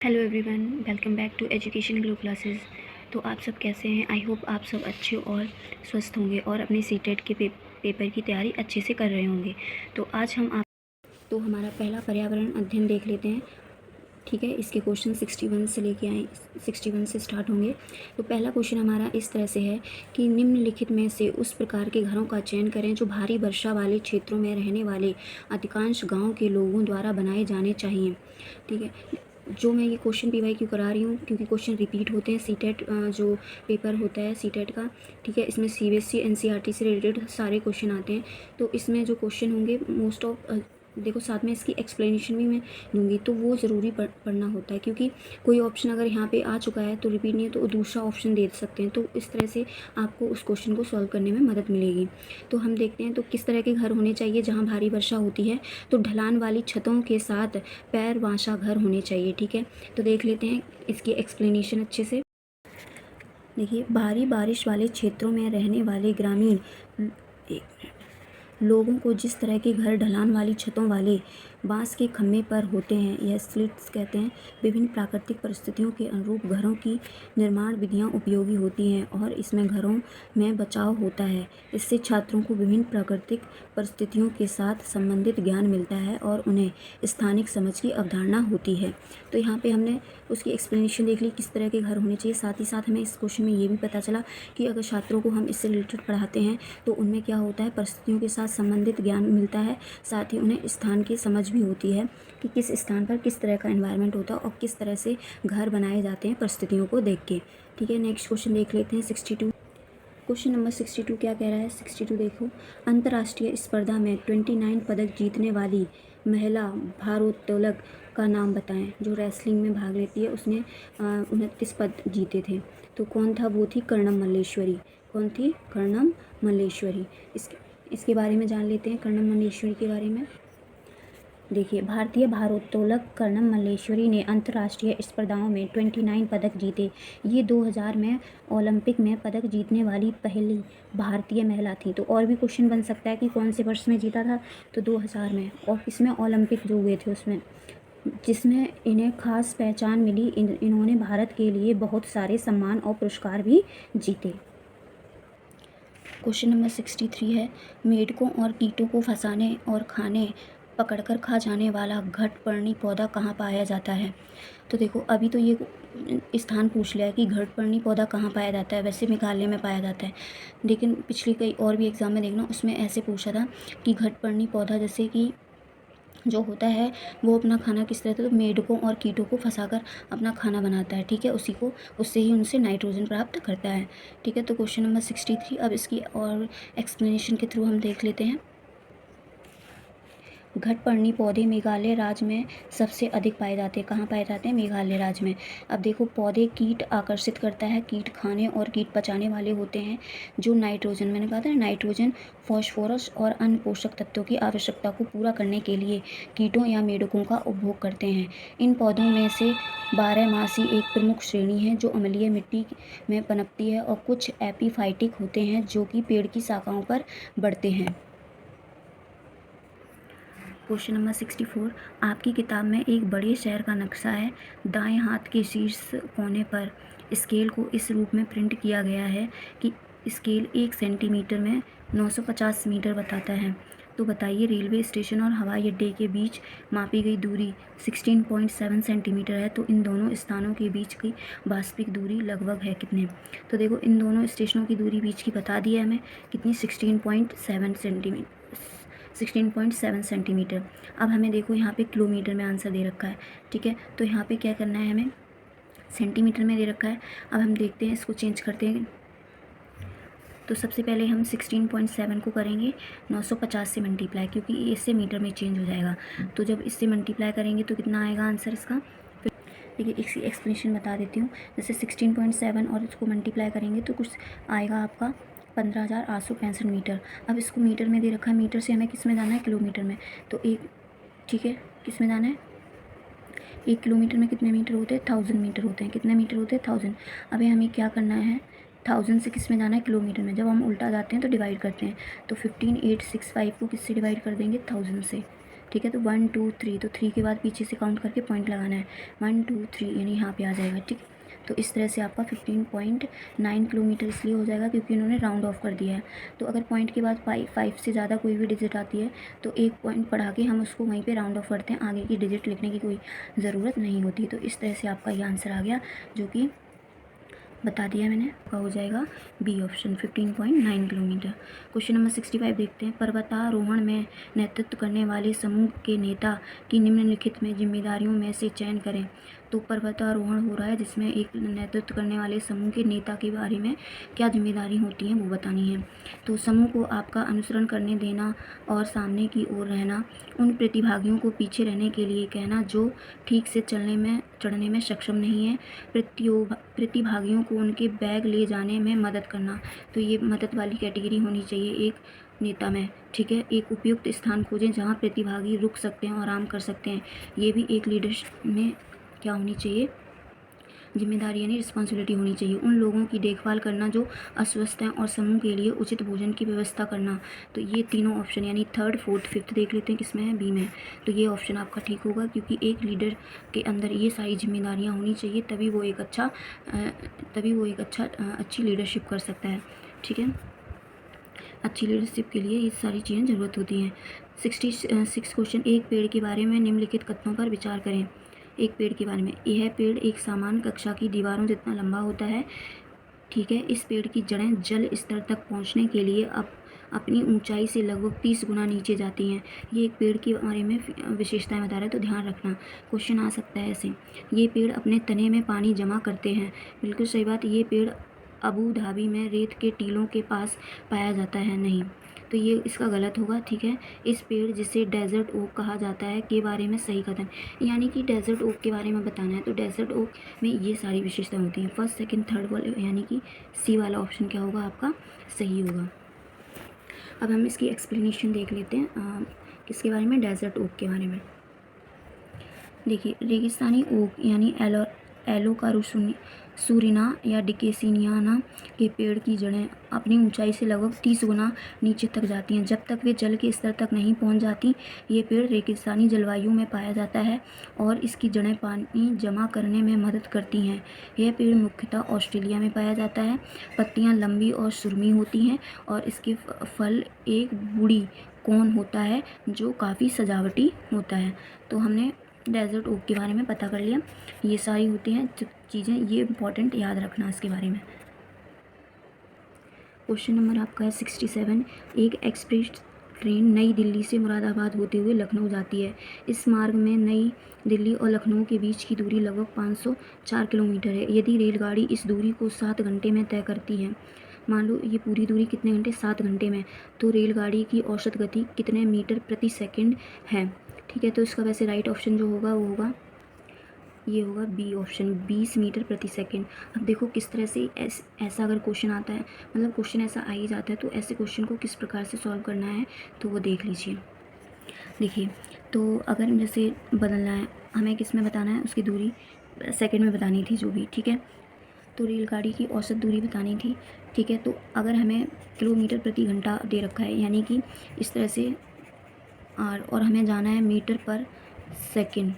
Hello everyone, welcome back to education glow classes. तो आप सब कैसे हैं? आई होप आप सब अच्छे और स्वस्थ होंगे और अपने सीटेट के पेपर की तैयारी अच्छे से कर रहे होंगे। तो आज हमारा पहला पर्यावरण अध्ययन देख लेते हैं। ठीक है, इसके क्वेश्चन 61 से लेके आए, 61 से स्टार्ट होंगे। तो पहला क्वेश्चन हमारा इस तरह से है कि निम्नलिखित में से उस प्रकार के घरों का चयन करें जो भारी वर्षा वाले क्षेत्रों में रहने वाले अधिकांश गाँव के लोगों द्वारा बनाए जाने चाहिए। ठीक है, जो मैं ये क्वेश्चन PYQ करा रही हूँ क्योंकि क्वेश्चन रिपीट होते हैं। सीटेट जो पेपर होता है सीटेट का, ठीक है, इसमें CBSE NCERT से रिलेटेड सारे क्वेश्चन आते हैं। तो इसमें जो क्वेश्चन होंगे मोस्ट ऑफ देखो, साथ में इसकी एक्सप्लेनेशन भी मैं दूंगी, तो वो ज़रूरी पढ़ना होता है क्योंकि कोई ऑप्शन अगर यहाँ पे आ चुका है तो रिपीट नहीं है तो दूसरा ऑप्शन दे सकते हैं। तो इस तरह से आपको उस क्वेश्चन को सॉल्व करने में मदद मिलेगी। तो हम देखते हैं तो किस तरह के घर होने चाहिए जहाँ भारी वर्षा होती है। तो ढलान वाली छतों के साथ पैरवाशा घर होने चाहिए। ठीक है, तो देख लेते हैं इसकी एक्सप्लेनेशन अच्छे से। देखिए, भारी बारिश वाले क्षेत्रों में रहने वाले ग्रामीण लोगों को जिस तरह के घर ढलान वाली छतों वाले बांस के खम्भे पर होते हैं, यह स्लिट्स कहते हैं। विभिन्न प्राकृतिक परिस्थितियों के अनुरूप घरों की निर्माण विधियां उपयोगी होती हैं और इसमें घरों में बचाव होता है। इससे छात्रों को विभिन्न प्राकृतिक परिस्थितियों के साथ संबंधित ज्ञान मिलता है और उन्हें स्थानिक समझ की अवधारणा होती है। तो यहाँ पे हमने उसकी एक्सप्लेनेशन देख ली किस तरह के घर होने चाहिए। साथ ही साथ हमें इस क्वेश्चन में ये भी पता चला कि अगर छात्रों को हम इससे रिलेटेड पढ़ाते हैं तो उनमें क्या होता है, परिस्थितियों के साथ संबंधित ज्ञान मिलता है। साथ ही उन्हें स्थान की समझ भी होती है कि किस स्थान पर किस तरह का एनवायरनमेंट होता है और किस तरह से घर बनाए जाते हैं परिस्थितियों को देख के। ठीक है, नेक्स्ट क्वेश्चन देख लेते हैं 62। क्वेश्चन नंबर 62 क्या कह रहा है? 62 देखो, अंतर्राष्ट्रीय स्पर्धा में 29 पदक जीतने वाली महिला भारोत्तोलक का नाम बताएं। जो रेसलिंग में भाग लेती है उसने 29 पद जीते थे। तो कौन था? वो थी कर्णम मल्लेश्वरी। कौन थी? कर्णम मल्लेश्वरी। इसके बारे में जान लेते हैं, कर्णम मल्लेश्वरी के बारे में। देखिए, भारतीय भारोत्तोलक कर्णम मल्लेश्वरी ने अंतर्राष्ट्रीय स्पर्धाओं में 29 पदक जीते। ये 2000 में ओलंपिक में पदक जीतने वाली पहली भारतीय महिला थी। तो और भी क्वेश्चन बन सकता है कि कौन से वर्ष में जीता था, तो 2000 में। और इसमें ओलंपिक जो हुए थे उसमें, जिसमें इन्हें खास पहचान मिली। इन्होंने भारत के लिए बहुत सारे सम्मान और पुरस्कार भी जीते। क्वेश्चन नंबर 63 है, मेढकों और कीटों को फंसाने और खाने पकड़कर खा जाने वाला घटपर्णी पौधा कहाँ पाया जाता है? तो देखो, अभी तो ये स्थान पूछ लिया है कि घटपर्णी पौधा कहाँ पाया जाता है। वैसे मेघालय में पाया जाता है, लेकिन पिछली कई और भी एग्जाम में देखना उसमें ऐसे पूछा था कि घटपर्णी पौधा जैसे कि जो होता है वो अपना खाना किस तरह से, तो मेढकों और कीटों को फंसाकर अपना खाना बनाता है। ठीक है, उससे ही उनसे नाइट्रोजन प्राप्त करता है। ठीक है, तो क्वेश्चन नंबर 63 अब इसकी और एक्सप्लेनेशन के थ्रू हम देख लेते हैं। घटपर्णी पौधे मेघालय राज्य में सबसे अधिक पाए जाते हैं। कहाँ पाए जाते हैं? मेघालय राज्य में। अब देखो, पौधे कीट आकर्षित करता है। कीट खाने और कीट पचाने वाले होते हैं जो नाइट्रोजन, मैंने कहा था नाइट्रोजन, फॉस्फोरस और अन्य पोषक तत्वों की आवश्यकता को पूरा करने के लिए कीटों या मेढकों का उपभोग करते हैं। इन पौधों में से बारहमासी एक प्रमुख श्रेणी है जो अम्लीय मिट्टी में पनपती है और कुछ एपीफाइटिक होते हैं जो कि पेड़ की शाखाओं पर बढ़ते हैं। क्वेश्चन नंबर 64, आपकी किताब में एक बड़े शहर का नक्शा है। दाएं हाथ के शीर्ष कोने पर स्केल को इस रूप में प्रिंट किया गया है कि स्केल 1 सेंटीमीटर में 950 मीटर बताता है। तो बताइए, रेलवे स्टेशन और हवाई अड्डे के बीच मापी गई दूरी 16.7 सेंटीमीटर है। तो इन दोनों स्थानों के बीच की वास्तविक दूरी लगभग है कितने? तो देखो, इन दोनों स्टेशनों की दूरी बीच की बता दी है हमें कितनी, 16.7 सेंटीमीटर। अब हमें देखो यहाँ पे किलोमीटर में आंसर दे रखा है। ठीक है, तो यहाँ पे क्या करना है, हमें सेंटीमीटर में दे रखा है। अब हम देखते हैं, इसको चेंज करते हैं। तो सबसे पहले हम 16.7 को करेंगे 950 से मल्टीप्लाई, क्योंकि इससे मीटर में चेंज हो जाएगा। तो जब इससे मल्टीप्लाई करेंगे तो कितना आएगा आंसर इसका? देखिए, इसकी एक्सप्लेनेशन बता देती हूँ। जैसे 16.7 और इसको मल्टीप्लाई करेंगे तो कुछ आएगा आपका 15,865 मीटर। अब इसको मीटर में दे रखा है, मीटर से हमें किस में जाना है? किलोमीटर में। तो एक, ठीक है, किस में जाना है? 1 किलोमीटर में कितने मीटर होते हैं? 1000 मीटर होते हैं। कितने मीटर होते हैं? 1000। अभी हमें क्या करना है? 1000 से किस में जाना है? किलोमीटर में। जब हम उल्टा जाते हैं तो डिवाइड करते हैं। तो 15,865 को किससे डिवाइड कर देंगे? 1000 से। ठीक है। तो 1 2 3, तो 3 के बाद पीछे से काउंट करके पॉइंट लगाना है, 1 2 3 यानी यहाँ पे आ जाएगा, ठीक। तो इस तरह से आपका 15.9 किलोमीटर इसलिए हो जाएगा क्योंकि उन्होंने राउंड ऑफ कर दिया है। तो अगर पॉइंट के बाद 5 से ज़्यादा कोई भी डिजिट आती है तो एक पॉइंट बढ़ा के हम उसको वहीं पे राउंड ऑफ करते हैं, आगे की डिजिट लिखने की कोई ज़रूरत नहीं होती। तो इस तरह से आपका ये आंसर आ गया, जो कि बता दिया मैंने, आपका हो जाएगा B option 15.9 kilometre. Question number 65 देखते हैं। पर्वतारोहण में नेतृत्व करने वाले समूह के नेता की निम्नलिखित में जिम्मेदारियों में से चयन करें। तो पर्वतारोहण हो रहा है जिसमें एक नेतृत्व करने वाले समूह के नेता के बारे में क्या जिम्मेदारी होती है वो बतानी है। तो समूह को आपका अनुसरण करने देना और सामने की ओर रहना, उन प्रतिभागियों को पीछे रहने के लिए कहना जो ठीक से चढ़ने में सक्षम नहीं है, प्रतिभागियों को उनके बैग ले जाने में मदद करना। तो ये मदद वाली कैटेगरी होनी चाहिए एक नेता में, ठीक है। एक उपयुक्त स्थान खोजें जहाँ प्रतिभागी रुक सकते हैं और आराम कर सकते हैं, ये भी एक लीडरशिप में क्या होनी चाहिए, जिम्मेदारी यानी रिस्पॉन्सिबिलिटी होनी चाहिए। उन लोगों की देखभाल करना जो अस्वस्थ हैं और समूह के लिए उचित भोजन की व्यवस्था करना। तो ये तीनों ऑप्शन यानी 3rd 4th 5th देख लेते हैं किसमें है, बी में। तो ये ऑप्शन आपका ठीक होगा क्योंकि एक लीडर के अंदर ये सारी जिम्मेदारियाँ होनी चाहिए, तभी वो एक अच्छी लीडरशिप कर सकता है, ठीक है। अच्छी लीडरशिप के लिए ये सारी चीज़ें ज़रूरत होती हैं। 66 क्वेश्चन। एक पेड़ के बारे में निम्नलिखित कथनों पर विचार करें। एक पेड़ के बारे में, यह पेड़ एक सामान्य कक्षा की दीवारों जितना लंबा होता है, ठीक है। इस पेड़ की जड़ें जल स्तर तक पहुंचने के लिए अपनी ऊंचाई से लगभग 30 गुना नीचे जाती हैं। ये एक पेड़ के बारे में विशेषताएं बता रहा है, तो ध्यान रखना, क्वेश्चन आ सकता है ऐसे। ये पेड़ अपने तने में पानी जमा करते हैं, बिल्कुल सही बात। ये पेड़ अबू धाबी में रेत के टीलों के पास पाया जाता है, नहीं, तो ये इसका गलत होगा, ठीक है। इस पेड़ जिसे डेजर्ट ओक कहा जाता है के बारे में सही कथन, यानी कि डेजर्ट ओक के बारे में बताना है। तो डेजर्ट ओक में ये सारी विशेषताएं होती हैं। 1st 2nd 3rd वाले यानी कि सी वाला ऑप्शन क्या होगा आपका, सही होगा। अब हम इसकी एक्सप्लेनेशन देख लेते हैं, किसके बारे में, डेजर्ट ओक के बारे में। देखिए, रेगिस्तानी ओक यानी एलोकारुसूरिना या डिकेसिनियाना के पेड़ की जड़ें अपनी ऊंचाई से लगभग 30 गुना नीचे तक जाती हैं। जब तक वे जल के स्तर तक नहीं पहुंच जाती, ये पेड़ रेगिस्तानी जलवायु में पाया जाता है और इसकी जड़ें पानी जमा करने में मदद करती हैं। यह पेड़ मुख्यतः ऑस्ट्रेलिया में पाया जाता है। पत्तियां लंबी और सुरमी होती हैं और इसके फल एक बूढ़ी कोन होता है जो काफ़ी सजावटी होता है। तो हमने डेजर्ट ओक के बारे में पता कर लिया। ये सारी होती हैं चीज़ें, ये इंपॉर्टेंट याद रखना इसके बारे में। क्वेश्चन नंबर आपका है 67। एक एक्सप्रेस ट्रेन नई दिल्ली से मुरादाबाद होते हुए लखनऊ जाती है। इस मार्ग में नई दिल्ली और लखनऊ के बीच की दूरी लगभग 504 किलोमीटर है। यदि रेलगाड़ी इस दूरी को 7 घंटे में तय करती है, मान लो ये पूरी दूरी कितने घंटे, 7 घंटे में, तो रेलगाड़ी की औसत गति कितने मीटर प्रति सेकंड है, ठीक है। तो इसका वैसे राइट ऑप्शन जो होगा वो होगा, ये होगा बी ऑप्शन, 20 मीटर प्रति सेकंड। अब देखो किस तरह से ऐसा अगर क्वेश्चन आता है, मतलब क्वेश्चन ऐसा आ ही जाता है, तो ऐसे क्वेश्चन को किस प्रकार से सॉल्व करना है तो वो देख लीजिए। देखिए, तो अगर जैसे बदलना है, हमें किस में बताना है, उसकी दूरी सेकंड में बतानी थी जो भी, ठीक है। तो रेलगाड़ी की औसत दूरी बतानी थी, ठीक है। तो अगर हमें किलोमीटर प्रति घंटा दे रखा है, यानी कि इस तरह से और हमें जाना है मीटर पर सेकंड,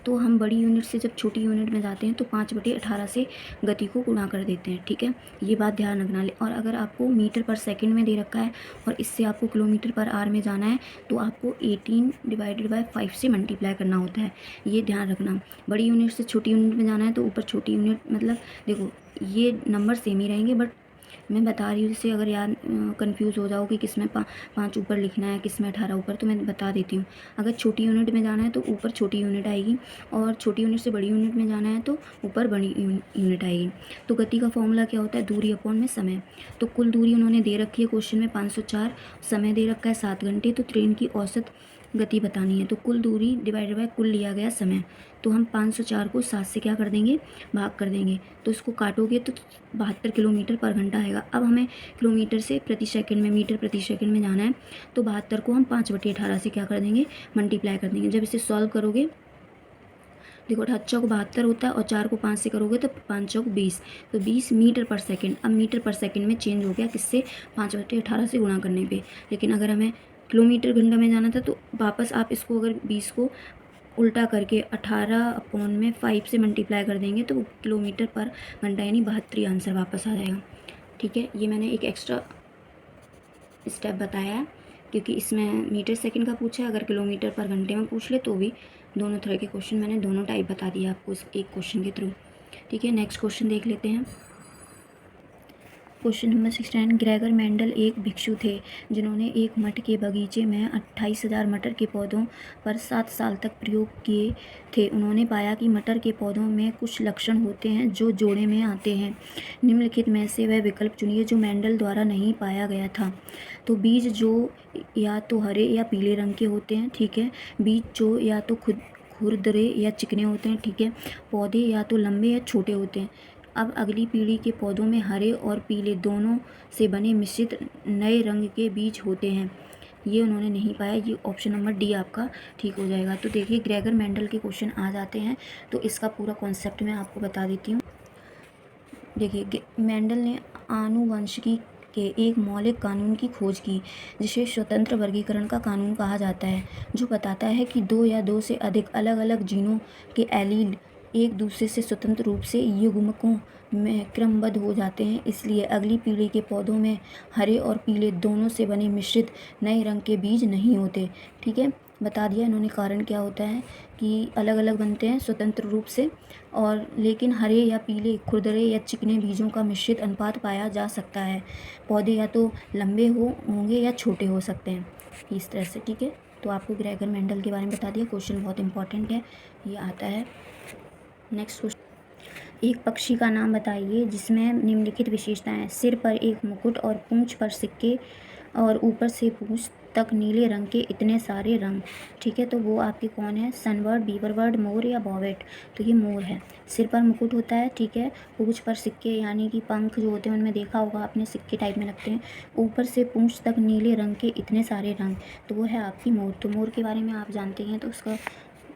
तो हम बड़ी यूनिट से जब छोटी यूनिट में जाते हैं तो 5/18 से गति को गुणा कर देते हैं, ठीक है। ये बात ध्यान रखना। और अगर आपको मीटर पर सेकंड में दे रखा है और इससे आपको किलोमीटर पर आवर में जाना है तो आपको 18/5 से मल्टीप्लाई करना होता है, ये ध्यान रखना। बड़ी यूनिट से छोटी यूनिट में जाना है तो ऊपर छोटी यूनिट, मतलब देखो ये नंबर सेम ही रहेंगे, बट मैं बता रही हूँ, जैसे अगर यार कंफ्यूज हो जाओ कि किस में 5 ऊपर लिखना है, किस में 18 ऊपर, तो मैं बता देती हूँ। अगर छोटी यूनिट में जाना है तो ऊपर छोटी यूनिट आएगी, और छोटी यूनिट से बड़ी यूनिट में जाना है तो ऊपर बड़ी यूनिट आएगी। तो गति का फॉर्मूला क्या होता है, दूरी अपॉन में समय। तो कुल दूरी उन्होंने दे रखी है क्वेश्चन में 504, समय दे रखा है 7 घंटे, तो ट्रेन की औसत गति बतानी है। तो कुल दूरी डिवाइडेड बाय कुल लिया गया समय, तो हम 504 को 7 से क्या कर देंगे, भाग कर देंगे, तो इसको काटोगे तो 72 किलोमीटर पर घंटा आएगा। अब हमें किलोमीटर से प्रति सेकंड में, मीटर प्रति सेकंड में जाना है, तो 72 को हम 5/18 से क्या कर देंगे, मल्टीप्लाई कर देंगे। जब इसे सॉल्व करोगे, देखो 8 चौक 72 होता है और 4 को 5 से करोगे तो 5 चौक 20, तो 20 मीटर पर सेकंड। अब मीटर पर सेकंड में चेंज हो गया किससे, 5/18 से गुणा करने पे। लेकिन अगर हमें किलोमीटर घंटा में जाना था, तो वापस आप इसको अगर 20 को उल्टा करके 18/5 से मल्टीप्लाई कर देंगे तो वो किलोमीटर पर घंटा यानी 72 आंसर वापस आ जाएगा। ठीक है, ये मैंने एक एक्स्ट्रा स्टेप बताया है क्योंकि इसमें मीटर सेकंड का पूछा है, अगर किलोमीटर पर घंटे में पूछ ले तो भी दोनों तरह के क्वेश्चन मैंने दोनों टाइप बता दिया आपको इस एक क्वेश्चन के थ्रू। ठीक है, नेक्स्ट क्वेश्चन देख लेते हैं। क्वेश्चन नंबर 69, ग्रेगर मेंडल एक भिक्षु थे जिन्होंने एक मठ के बगीचे में 28,000 मटर के पौधों पर 7 साल तक प्रयोग किए थे। उन्होंने पाया कि मटर के पौधों में कुछ लक्षण होते हैं जो जोड़े में आते हैं। निम्नलिखित में से वह विकल्प चुनिए जो मेंडल द्वारा नहीं पाया गया था। तो बीज जो या तो हरे या पीले रंग के होते हैं, ठीक है। बीज जो या तो खुरदरे या चिकने होते हैं, ठीक है। पौधे या तो लंबे या छोटे होते हैं। अब अगली पीढ़ी के पौधों में हरे और पीले दोनों से बने मिश्रित नए रंग के बीज होते हैं। ये उन्होंने नहीं पाया, ये ऑप्शन नंबर डी आपका ठीक हो जाएगा। तो देखिए ग्रेगर मेंडल के क्वेश्चन आ जाते हैं तो इसका पूरा कॉन्सेप्ट मैं आपको बता देती हूँ। देखिए मेंडल ने आनुवंशिकी के एक मौलिक कानून की खोज की जिसे स्वतंत्र वर्गीकरण का कानून कहा जाता है, जो बताता है कि दो या दो से अधिक अलग अलग जीनों के एलील एक दूसरे से स्वतंत्र रूप से युग्मकों में क्रमबद्ध हो जाते हैं। इसलिए अगली पीढ़ी के पौधों में हरे और पीले दोनों से बने मिश्रित नए रंग के बीज नहीं होते। ठीक है, बता दिया इन्होंने कारण क्या होता है कि अलग अलग बनते हैं स्वतंत्र रूप से, और लेकिन हरे या पीले खुरदरे या चिकने बीजों का मिश्रित अनुपात पाया जा सकता है। पौधे या तो लंबे होंगे या छोटे हो सकते हैं इस तरह से। ठीक है, तो आपको ग्रेगर मेंडल के बारे में बता दिया। क्वेश्चन बहुत इंपॉर्टेंट है, ये आता है। नेक्स्ट क्वेश्चन, एक पक्षी का नाम बताइए जिसमें निम्नलिखित विशेषताएं हैं। सिर पर एक मुकुट और पूंछ पर सिक्के और ऊपर से पूंछ तक नीले रंग के इतने सारे रंग। ठीक है, तो वो आपके कौन है? सनबर्ड, बीवरबर्ड, मोर या बॉवेट? तो ये मोर है। सिर पर मुकुट होता है, ठीक है। पूंछ पर सिक्के यानी कि पंख जो होते हैं उनमें देखा होगा आपने सिक्के टाइप में लगते हैं। ऊपर से पूंछ तक नीले रंग के इतने सारे रंग, तो वो है आपकी मोर। तो मोर के बारे में आप जानते हैं तो उसका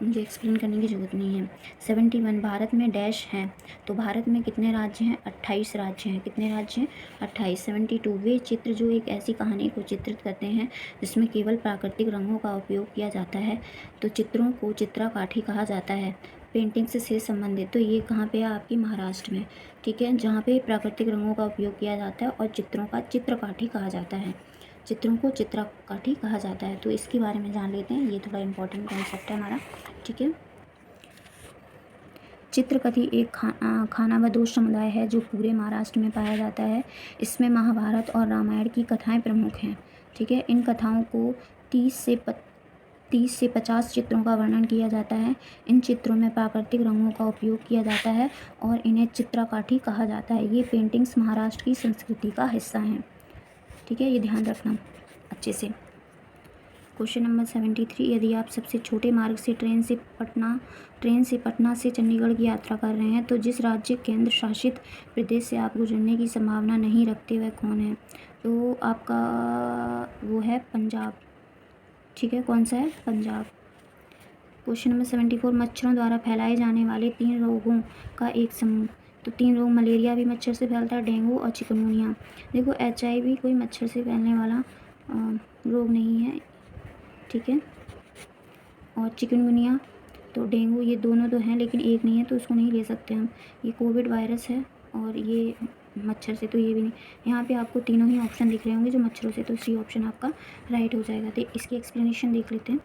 मुझे एक्सप्लेन करने की ज़रूरत नहीं है। 71, भारत में डैश हैं। तो भारत में कितने राज्य हैं? 28 राज्य हैं। कितने राज्य हैं? 28। 72, वे चित्र जो एक ऐसी कहानी को चित्रित करते हैं जिसमें केवल प्राकृतिक रंगों का उपयोग किया जाता है, तो चित्रों को चित्राकाठी कहा जाता है। पेंटिंग से संबंधित, तो ये कहाँ पे है? आपकी महाराष्ट्र में। ठीक है, जहाँ पे प्राकृतिक रंगों का उपयोग किया जाता है और चित्रों का चित्रकाठी कहा जाता है। चित्रों को चित्रकाठी कहा जाता है, तो इसके बारे में जान लेते हैं। ये थोड़ा इंपॉर्टेंट कॉन्सेप्ट है हमारा। ठीक है, चित्रकथी एक खानाबदोश समुदाय है जो पूरे महाराष्ट्र में पाया जाता है। इसमें महाभारत और रामायण की कथाएं प्रमुख हैं। ठीक है, इन कथाओं को 30 से 50 चित्रों का वर्णन किया जाता है। इन चित्रों में प्राकृतिक रंगों का उपयोग किया जाता है और इन्हें चित्रकाठी कहा जाता है। ये पेंटिंग्स महाराष्ट्र की संस्कृति का हिस्सा हैं। ठीक है, ये ध्यान रखना अच्छे से। क्वेश्चन नंबर 73, यदि आप सबसे छोटे मार्ग से ट्रेन से पटना से चंडीगढ़ की यात्रा कर रहे हैं तो जिस राज्य केंद्र शासित प्रदेश से आप गुजरने की संभावना नहीं रखते वह कौन है? तो आपका वो है पंजाब। ठीक है, कौन सा है? पंजाब। क्वेश्चन नंबर 74, मच्छरों द्वारा फैलाए जाने वाले 3 रोगों का एक समूह। तो 3 रोग, मलेरिया भी मच्छर से फैलता है, डेंगू और चिकनगुनिया। देखो HIV कोई मच्छर से फैलने वाला रोग नहीं है। ठीक है, और चिकनगुनिया तो डेंगू, ये दोनों तो हैं लेकिन एक नहीं है तो उसको नहीं ले सकते हम। ये कोविड वायरस है और ये मच्छर से तो ये भी नहीं। यहाँ पे आपको तीनों ही ऑप्शन दिख रहे होंगे जो मच्छरों से, तो सी ऑप्शन आपका राइट हो जाएगा। तो इसकी एक्सप्लेनेशन देख लेते हैं।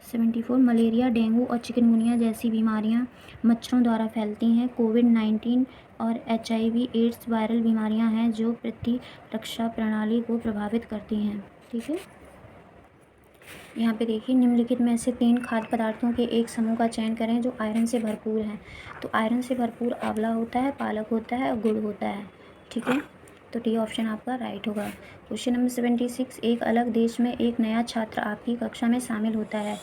74, मलेरिया, डेंगू और चिकनगुनिया जैसी बीमारियाँ मच्छरों द्वारा फैलती हैं। कोविड-19 और HIV एड्स वायरल बीमारियाँ हैं जो प्रतिरक्षा प्रणाली को प्रभावित करती हैं। ठीक है, यहाँ पे देखिए निम्नलिखित में से 3 खाद्य पदार्थों के एक समूह का चयन करें जो आयरन से भरपूर हैं। तो आयरन से भरपूर आंवला होता है, पालक होता है और गुड़ होता है। ठीक है, तो डी ऑप्शन आपका राइट होगा। क्वेश्चन नंबर 76, एक अलग देश में एक नया छात्र आपकी कक्षा में शामिल होता है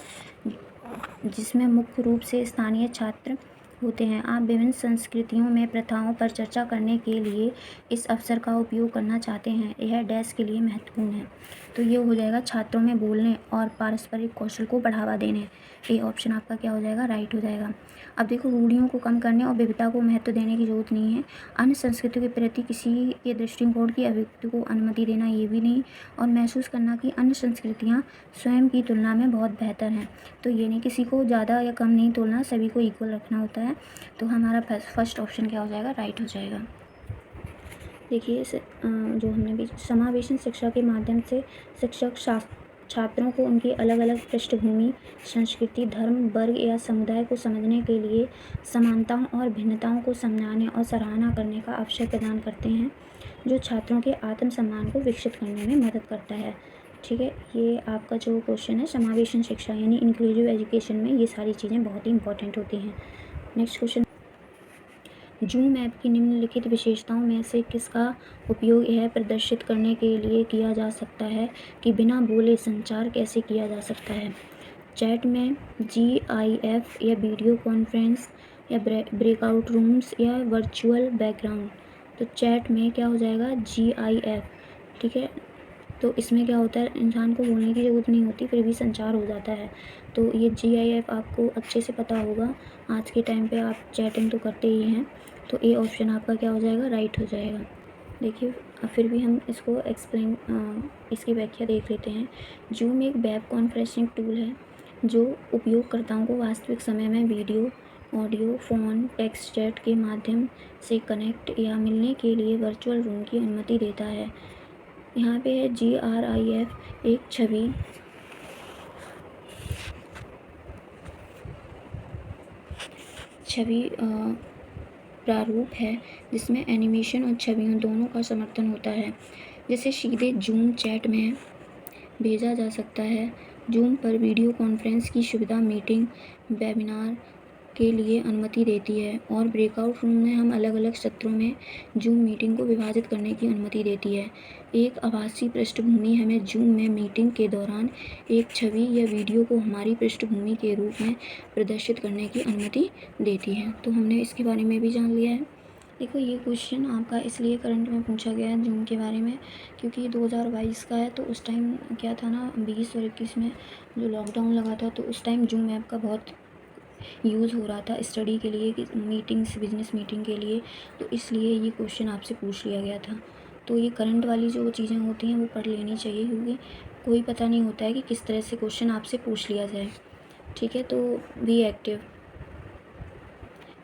जिसमें मुख्य रूप से स्थानीय छात्र होते हैं। आप विभिन्न संस्कृतियों में प्रथाओं पर चर्चा करने के लिए इस अवसर का उपयोग करना चाहते हैं। यह डैश के लिए महत्वपूर्ण है। तो ये हो जाएगा छात्रों में बोलने और पारस्परिक कौशल को बढ़ावा देने। ए ऑप्शन आपका क्या हो जाएगा, राइट हो जाएगा। अब देखो, रूढ़ियों को कम करने और विविधता को महत्व देने की जरूरत नहीं है। अन्य संस्कृतियों के प्रति किसी के दृष्टिकोण की अभिव्यक्ति को अनुमति देना, ये भी नहीं। और महसूस करना कि अन्य संस्कृतियाँ स्वयं की तुलना में बहुत बेहतर हैं। तो ये नहीं, किसी को ज़्यादा या कम नहीं तोलना, सभी को इक्वल रखना होता है। तो हमारा फर्स्ट ऑप्शन क्या हो जाएगा, राइट हो जाएगा। देखिए, जो हमने भी समावेशन शिक्षा के माध्यम से शिक्षक छात्रों को उनकी अलग अलग पृष्ठभूमि, संस्कृति, धर्म, वर्ग या समुदाय को समझने के लिए समानताओं और भिन्नताओं को समझाने और सराहना करने का अवसर प्रदान करते हैं, जो छात्रों के आत्मसम्मान को विकसित करने में मदद करता है। ठीक है, ये आपका जो क्वेश्चन है, समावेशन शिक्षा यानी इंक्लूसिव एजुकेशन में ये सारी चीज़ें बहुत ही इंपॉर्टेंट होती हैं। नेक्स्ट क्वेश्चन, जूम ऐप की निम्नलिखित विशेषताओं में से किसका उपयोग यह प्रदर्शित करने के लिए किया जा सकता है कि बिना बोले संचार कैसे किया जा सकता है। चैट में, GIF या वीडियो कॉन्फ्रेंस या ब्रेकआउट रूम्स या वर्चुअल बैकग्राउंड। तो चैट में क्या हो जाएगा, GIF। ठीक है, तो इसमें क्या होता है, इंसान को बोलने की ज़रूरत नहीं होती, फिर भी संचार हो जाता है। तो ये GIF आपको अच्छे से पता होगा। आज के टाइम पे आप चैटिंग तो करते ही हैं। तो ए ऑप्शन आपका क्या हो जाएगा, राइट हो जाएगा। देखिए, फिर भी हम इसको इसकी व्याख्या देख लेते हैं। जूम एक वेब कॉन्फ्रेंसिंग टूल है जो उपयोगकर्ताओं को वास्तविक समय में video, audio, phone, text chat के माध्यम से कनेक्ट या मिलने के लिए वर्चुअल रूम की अनुमति देता है। यहाँ पे है GRIF, एक छवि प्रारूप है जिसमें एनिमेशन और छवियों दोनों का समर्थन होता है, जिसे सीधे जूम चैट में भेजा जा सकता है। जूम पर वीडियो कॉन्फ्रेंस की सुविधा मीटिंग, वेबिनार के लिए अनुमति देती है और ब्रेकआउट रूम में हम अलग अलग सत्रों में जूम मीटिंग को विभाजित करने की अनुमति देती है। एक आभासी पृष्ठभूमि हमें जूम में मीटिंग के दौरान एक छवि या वीडियो को हमारी पृष्ठभूमि के रूप में प्रदर्शित करने की अनुमति देती है। तो हमने इसके बारे में भी जान लिया है। देखो, ये क्वेश्चन आपका इसलिए करंट में पूछा गया है जूम के बारे में, क्योंकि 2022 का है। तो उस टाइम क्या था ना, 20 और 21 में जो लॉकडाउन लगा था, तो उस टाइम जूम ऐप का बहुत यूज़ हो रहा था स्टडी के लिए, कि मीटिंग्स, बिजनेस मीटिंग के लिए। तो इसलिए ये क्वेश्चन आपसे पूछ लिया गया था। तो ये करंट वाली जो चीज़ें होती हैं वो पढ़ लेनी चाहिए, क्योंकि कोई पता नहीं होता है कि किस तरह से क्वेश्चन आपसे पूछ लिया जाए। ठीक है, तो be active,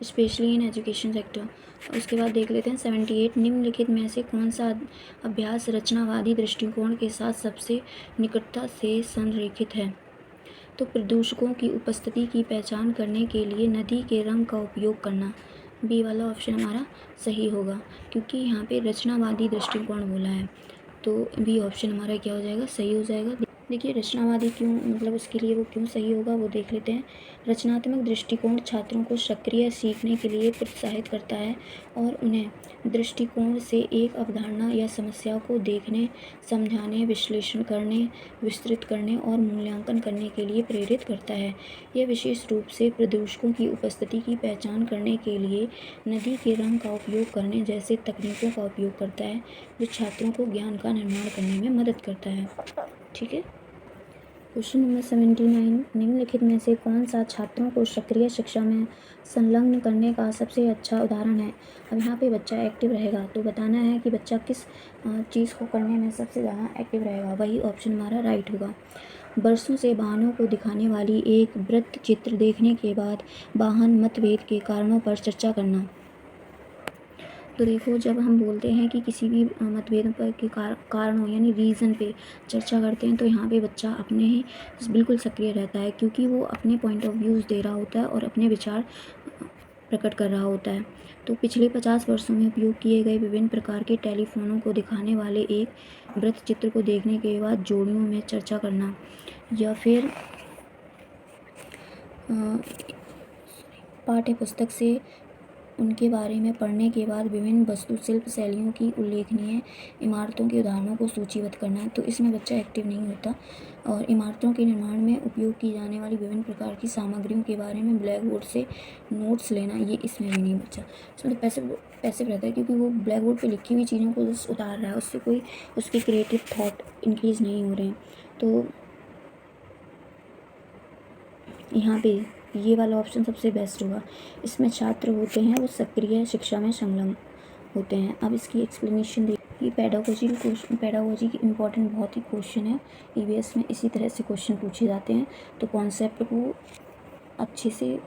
specially in education sector. उसके बाद देख लेते हैं 78, निम्नलिखित में से कौन सा अभ्यास रचनावादी दृष्टिकोण के साथ सबसे निकटता से संरेखित है। तो प्रदूषकों की उपस्थिति की पहचान करने के लिए नदी के रंग का उपयोग करना। बी वाला ऑप्शन हमारा सही होगा, क्योंकि यहाँ पे रचनावादी दृष्टिकोण बोला है। तो बी ऑप्शन हमारा क्या हो जाएगा, सही हो जाएगा। देखिए, रचनावादी क्यों, मतलब उसके लिए वो क्यों सही होगा वो देख लेते हैं। रचनात्मक दृष्टिकोण छात्रों को सक्रिय सीखने के लिए प्रोत्साहित करता है और उन्हें दृष्टिकोण से एक अवधारणा या समस्या को देखने, समझाने, विश्लेषण करने, विस्तृत करने और मूल्यांकन करने के लिए प्रेरित करता है। यह विशेष रूप से प्रदूषकों की उपस्थिति की पहचान करने के लिए नदी के रंग का उपयोग करने जैसे तकनीकों का उपयोग करता है, जो छात्रों को ज्ञान का निर्माण करने में मदद करता है। ठीक है, क्वेश्चन नंबर 79, निम्नलिखित में से कौन सा छात्रों को सक्रिय शिक्षा में संलग्न करने का सबसे अच्छा उदाहरण है। अब यहाँ पे बच्चा एक्टिव रहेगा, तो बताना है कि बच्चा किस चीज़ को करने में सबसे ज़्यादा एक्टिव रहेगा। वही ऑप्शन हमारा राइट होगा। बरसों से वाहनों को दिखाने वाली एक वृत्त चित्र देखने के बाद वाहन मतभेद के कारणों पर चर्चा करना। तो देखो, जब हम बोलते हैं कि किसी भी मतभेद पर के कारणों यानी रीज़न पे चर्चा करते हैं, तो यहाँ पे बच्चा अपने ही बिल्कुल सक्रिय रहता है, क्योंकि वो अपने पॉइंट ऑफ व्यूज़ दे रहा होता है और अपने विचार प्रकट कर रहा होता है। तो पिछले 50 वर्षों में उपयोग किए गए विभिन्न प्रकार के टेलीफोनों को दिखाने वाले एक वृत्त चित्र को देखने के बाद जोड़ियों में चर्चा करना, या फिर पाठ्य पुस्तक से उनके बारे में पढ़ने के बाद विभिन्न वास्तुशिल्प शैलियों की उल्लेखनीय इमारतों के उदाहरणों को सूचीबद्ध करना है। तो इसमें बच्चा एक्टिव नहीं होता। और इमारतों के निर्माण में उपयोग की जाने वाली विभिन्न प्रकार की सामग्रियों के बारे में ब्लैक बोर्ड से नोट्स लेना, ये इसमें भी नहीं बच्चा। इसमें तो पैसिव रहता है, क्योंकि वो ब्लैक बोर्ड पे लिखी हुई चीज़ों को जस्ट उतार रहा है, उससे कोई उसके क्रिएटिव थॉट इंक्रीज नहीं हो रहे हैं। तो यहाँ पे ये वाला ऑप्शन सबसे बेस्ट होगा। इसमें छात्र होते हैं वो सक्रिय शिक्षा में संलग्न होते हैं। अब इसकी एक्सप्लेनेशन देखिए। पैडागोजी की इम्पोर्टेंट बहुत ही क्वेश्चन है, ईवीएस में इसी तरह से क्वेश्चन पूछे जाते हैं। तो कॉन्सेप्ट को अच्छे से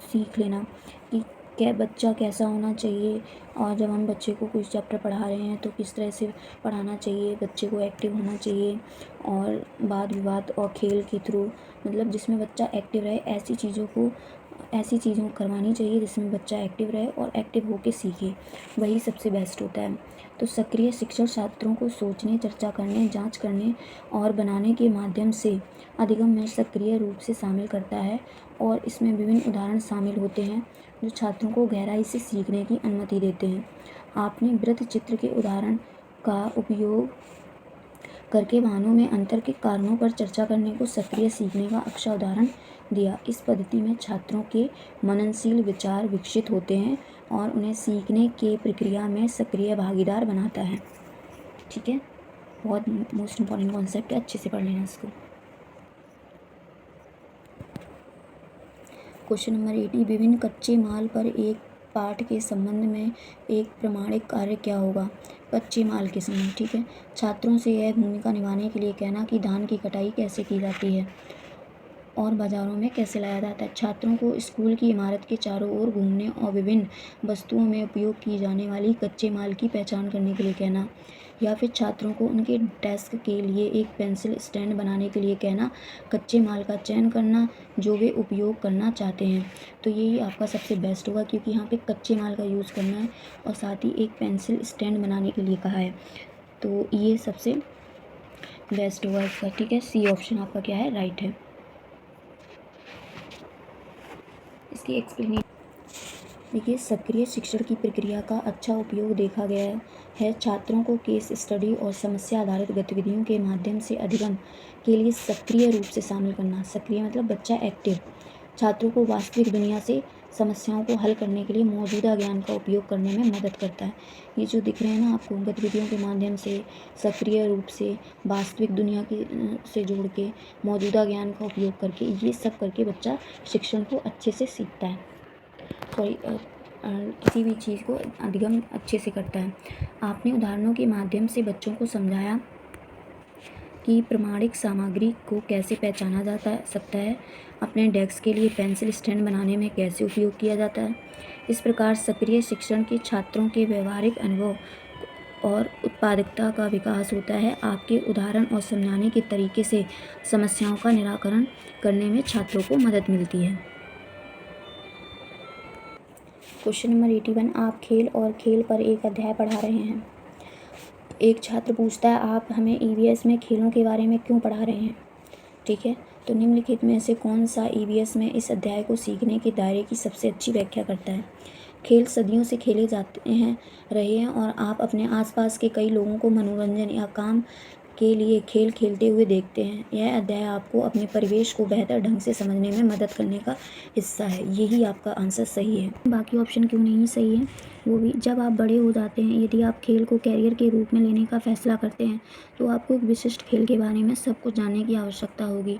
सीख लेना कि क्या बच्चा कैसा होना चाहिए, और जब हम बच्चे को कुछ चैप्टर पढ़ा रहे हैं तो किस तरह से पढ़ाना चाहिए, बच्चे को एक्टिव होना चाहिए, और वाद विवाद और खेल के थ्रू, मतलब जिसमें बच्चा एक्टिव रहे, ऐसी चीज़ों करवानी चाहिए जिसमें बच्चा एक्टिव रहे और एक्टिव होके सीखे, वही सबसे बेस्ट होता है। तो सक्रिय शिक्षण छात्रों को सोचने, चर्चा करने, जांच करने और बनाने के माध्यम से अधिगम में सक्रिय रूप से शामिल करता है, और इसमें विभिन्न उदाहरण शामिल होते हैं जो छात्रों को गहराई से सीखने की अनुमति देते हैं। आपने वृत्त चित्र के उदाहरण का उपयोग करके वाहनों में अंतर के कारणों पर चर्चा करने को सक्रिय सीखने का अच्छा उदाहरण दिया। इस पद्धति में छात्रों के मननशील विचार विकसित होते हैं और उन्हें सीखने के प्रक्रिया में सक्रिय भागीदार बनाता है। ठीक है, बहुत मोस्ट इम्पॉर्टेंट कॉन्सेप्ट है, अच्छे से पढ़ लेना इसको। क्वेश्चन नंबर 80, विभिन्न कच्चे माल पर एक पाठ के संबंध में एक प्रमाणिक कार्य क्या होगा? कच्चे माल के संबंध। ठीक है, छात्रों से यह भूमिका निभाने के लिए कहना कि धान की कटाई कैसे की जाती है और बाज़ारों में कैसे लाया जाता है। छात्रों को स्कूल की इमारत के चारों ओर घूमने और विभिन्न वस्तुओं में उपयोग की जाने वाली कच्चे माल की पहचान करने के लिए कहना, या फिर छात्रों को उनके डेस्क के लिए एक पेंसिल स्टैंड बनाने के लिए कहना, कच्चे माल का चयन करना जो वे उपयोग करना चाहते हैं। तो यही आपका सबसे बेस्ट होगा, क्योंकि यहाँ पे कच्चे माल का यूज़ करना है और साथ ही एक पेंसिल स्टैंड बनाने के लिए कहा है, तो ये सबसे बेस्ट होगा इसका। ठीक है, सी ऑप्शन आपका क्या है, राइट है। इसकी एक्सप्लेनेशन देखिए। सक्रिय शिक्षण की प्रक्रिया का अच्छा उपयोग देखा गया है छात्रों को केस स्टडी और समस्या आधारित गतिविधियों के माध्यम से अधिगम के लिए सक्रिय रूप से शामिल करना। सक्रिय मतलब बच्चा एक्टिव। छात्रों को वास्तविक दुनिया से समस्याओं को हल करने के लिए मौजूदा ज्ञान का उपयोग करने में मदद करता है। ये जो दिख रहे हैं ना आपको, गतिविधियों के माध्यम से सक्रिय रूप से वास्तविक दुनिया की से जोड़ के मौजूदा ज्ञान का उपयोग करके, ये सब करके बच्चा शिक्षण को अच्छे से सीखता है, किसी भी चीज़ को अधिगम अच्छे से करता है। आपने उदाहरणों के माध्यम से बच्चों को समझाया कि प्रमाणिक सामग्री को कैसे पहचाना सकता है, अपने डेस्क के लिए पेंसिल स्टैंड बनाने में कैसे उपयोग किया जाता है। इस प्रकार सक्रिय शिक्षण के छात्रों के व्यवहारिक अनुभव और उत्पादकता का विकास होता है। आपके उदाहरण और समझाने के तरीके से समस्याओं का निराकरण करने में छात्रों को मदद मिलती है। क्वेश्चन नंबर 81, आप खेल और खेल पर एक अध्याय पढ़ा रहे हैं। एक छात्र पूछता है, आप हमें ईवीएस में खेलों के बारे में क्यों पढ़ा रहे हैं? ठीक है, तो निम्नलिखित में से कौन सा ईवीएस में इस अध्याय को सीखने के दायरे की सबसे अच्छी व्याख्या करता है? खेल सदियों से खेले जाते हैं रहे हैं और आप अपने आसपास के कई लोगों को मनोरंजन या काम के लिए खेल खेलते हुए देखते हैं। यह अध्याय आपको अपने परिवेश को बेहतर ढंग से समझने में मदद करने का हिस्सा है। यही आपका आंसर सही है। बाकी ऑप्शन क्यों नहीं सही है वो भी। जब आप बड़े हो जाते हैं, यदि आप खेल को कैरियर के रूप में लेने का फैसला करते हैं, तो आपको एक विशिष्ट खेल के बारे में सब कुछ जानने की आवश्यकता होगी,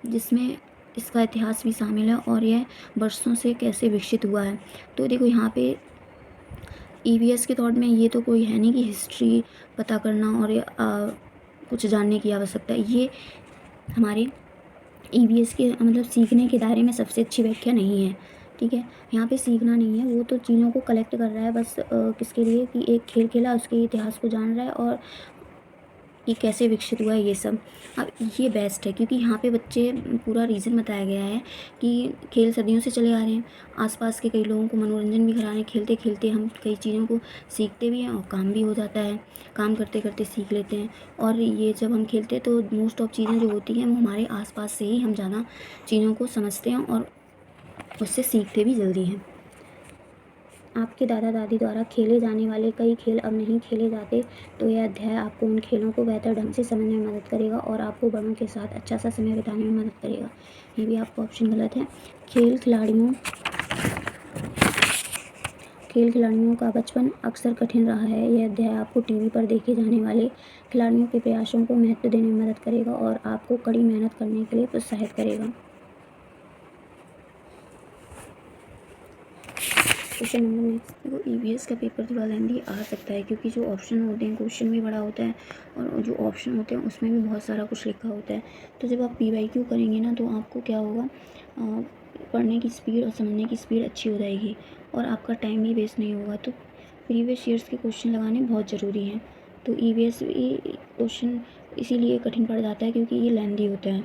जिसमें इसका इतिहास भी शामिल है और यह वर्षों से कैसे विकसित हुआ है। तो देखो यहाँ पे ईवीएस के थॉट में ये तो कोई है नहीं कि हिस्ट्री पता करना और कुछ जानने की आवश्यकता है। ये हमारे ईवीएस के मतलब सीखने के दायरे में सबसे अच्छी व्याख्या नहीं है। ठीक है, यहाँ पे सीखना नहीं है, वो तो चीज़ों को कलेक्ट कर रहा है बस, किसके लिए कि एक खेल खेला, उसके इतिहास को जान रहा है और ये कैसे विकसित हुआ है ये सब। अब ये बेस्ट है, क्योंकि यहाँ पे बच्चे पूरा रीज़न बताया गया है कि खेल सदियों से चले आ रहे हैं, आसपास के कई लोगों को मनोरंजन भी करा रहे हैं, खेलते खेलते हम कई चीज़ों को सीखते भी हैं और काम भी हो जाता है, काम करते करते सीख लेते हैं। और ये जब हम खेलते हैं तो मोस्ट ऑफ चीज़ें जो होती हैं वो हमारे आसपास से ही हम ज़्यादा चीज़ों को समझते हैं और उससे सीखते भी जल्दी हैं। आपके दादा दादी द्वारा खेले जाने वाले कई खेल अब नहीं खेले जाते, तो यह अध्याय आपको उन खेलों को बेहतर ढंग से समझने में मदद करेगा और आपको बड़ों के साथ अच्छा सा समय बिताने में मदद करेगा। ये भी आपका ऑप्शन गलत है। खेल खिलाड़ियों का बचपन अक्सर कठिन रहा है। यह अध्याय आपको टीवी पर देखे जाने वाले खिलाड़ियों के प्रयासों को महत्व देने में मदद करेगा और आपको कड़ी मेहनत करने के लिए प्रोत्साहित करेगा। क्वेश्चन नंबर नेक्स्ट, देखो ईवीएस का पेपर थोड़ा लेंदी आ सकता है क्योंकि जो ऑप्शन होते हैं क्वेश्चन भी बड़ा होता है और जो ऑप्शन होते हैं उसमें भी बहुत सारा कुछ लिखा होता है। तो जब आप पीवाईक्यू करेंगे ना तो आपको क्या होगा, पढ़ने की स्पीड और समझने की स्पीड अच्छी हो जाएगी और आपका टाइम भी वेस्ट नहीं होगा। तो प्रीवियस ईयर्स के क्वेश्चन लगाने बहुत ज़रूरी हैं। तो ईवीएस क्वेश्चन इसीलिए कठिन पड़ जाता है क्योंकि ये लेंदी होता है।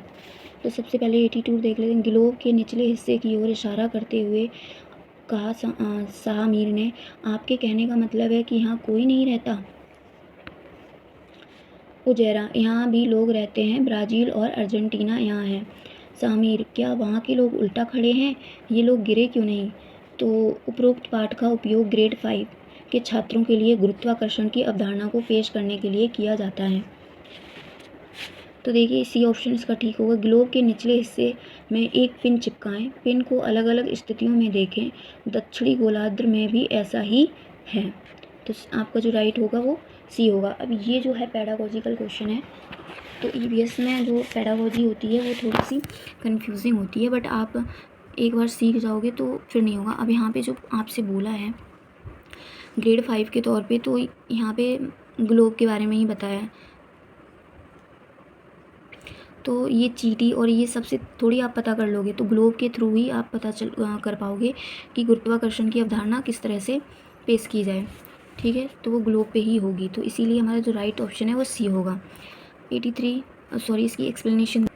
तो सबसे पहले एटीट्यूड देख लेते हैं। ग्लोब के निचले हिस्से की ओर इशारा करते हुए कहा शाह मीर ने, आपके कहने का मतलब है कि यहाँ कोई नहीं रहता? उजैरा, यहाँ भी लोग रहते हैं, ब्राज़ील और अर्जेंटीना यहाँ है। शामिर, क्या वहाँ के लोग उल्टा खड़े हैं? ये लोग गिरे क्यों नहीं? तो उपरोक्त पाठ का उपयोग ग्रेड 5 के छात्रों के लिए गुरुत्वाकर्षण की अवधारणा को पेश करने के लिए किया जाता है। तो देखिए सी ऑप्शन इसका ठीक होगा। ग्लोब के निचले हिस्से में एक पिन चिपकाएं, पिन को अलग अलग स्थितियों में देखें, दक्षिणी गोलार्ध में भी ऐसा ही है। तो आपका जो राइट होगा वो सी होगा। अब ये जो है पेडागोजिकल क्वेश्चन है, तो ईवीएस में जो पेडागोजी होती है वो थोड़ी सी कंफ्यूजिंग होती है, बट आप एक बार सीख जाओगे तो फिर नहीं होगा। अब यहाँ पे जो आपसे बोला है ग्रेड 5 के तौर पे, तो यहाँ पे ग्लोब के बारे में ही बताया है, तो ये चीटी और ये सबसे थोड़ी आप पता कर लोगे, तो ग्लोब के थ्रू ही आप पता कर पाओगे कि गुरुत्वाकर्षण की अवधारणा किस तरह से पेश की जाए। ठीक है, तो वो ग्लोब पे ही होगी, तो इसीलिए हमारा जो राइट ऑप्शन है वो सी होगा। 83 इसकी एक्सप्लेनेशन।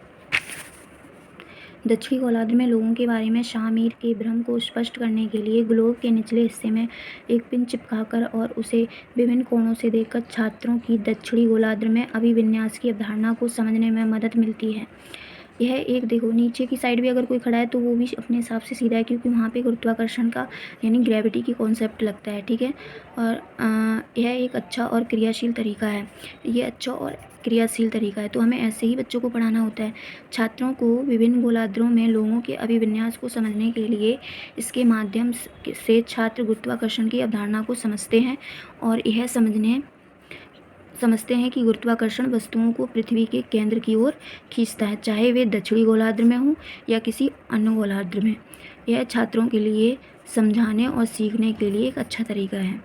दक्षिणी गोलार्ध में लोगों के बारे में शाह मीर के भ्रम को स्पष्ट करने के लिए ग्लोब के निचले हिस्से में एक पिन चिपकाकर और उसे विभिन्न कोणों से देखकर छात्रों की दक्षिणी गोलार्ध में अभिविन्यास की अवधारणा को समझने में मदद मिलती है। यह एक देखो नीचे की साइड भी अगर कोई खड़ा है तो वो भी अपने हिसाब से सीधा है क्योंकि वहाँ पे गुरुत्वाकर्षण का यानी ग्रेविटी की कॉन्सेप्ट लगता है। ठीक है, और यह एक अच्छा और क्रियाशील तरीका है। ये अच्छा और क्रियाशील तरीका है, तो हमें ऐसे ही बच्चों को पढ़ाना होता है। छात्रों को विभिन्न गोलार्धों में लोगों के अभिविन्यास को समझने के लिए इसके माध्यम से छात्र गुरुत्वाकर्षण की अवधारणा को समझते हैं और यह समझते हैं कि गुरुत्वाकर्षण वस्तुओं को पृथ्वी के केंद्र की ओर खींचता है, चाहे वे दक्षिणी गोलार्ध में हों या किसी अन्य गोलार्ध में। यह छात्रों के लिए समझाने और सीखने के लिए एक अच्छा तरीका है।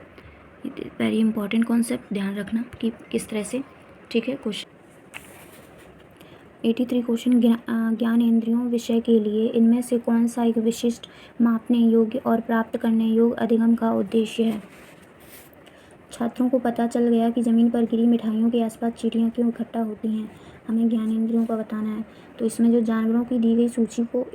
वेरी इंपॉर्टेंट कॉन्सेप्ट, ध्यान रखना कि किस तरह से। ठीक है, क्वेश्चन 83 क्वेश्चन, ज्ञानेंद्रियों विषय के लिए इनमें से कौन सा एक विशिष्ट मापने योग्य और प्राप्त करने योग्य अधिगम का उद्देश्य है? छात्रों को पता चल गया कि ज़मीन पर गिरी मिठाइयों के आसपास चींटियाँ क्यों इकट्ठा होती हैं। हमें ज्ञानेंद्रियों का बताना है, तो इसमें जो जानवरों की दी गई सूची को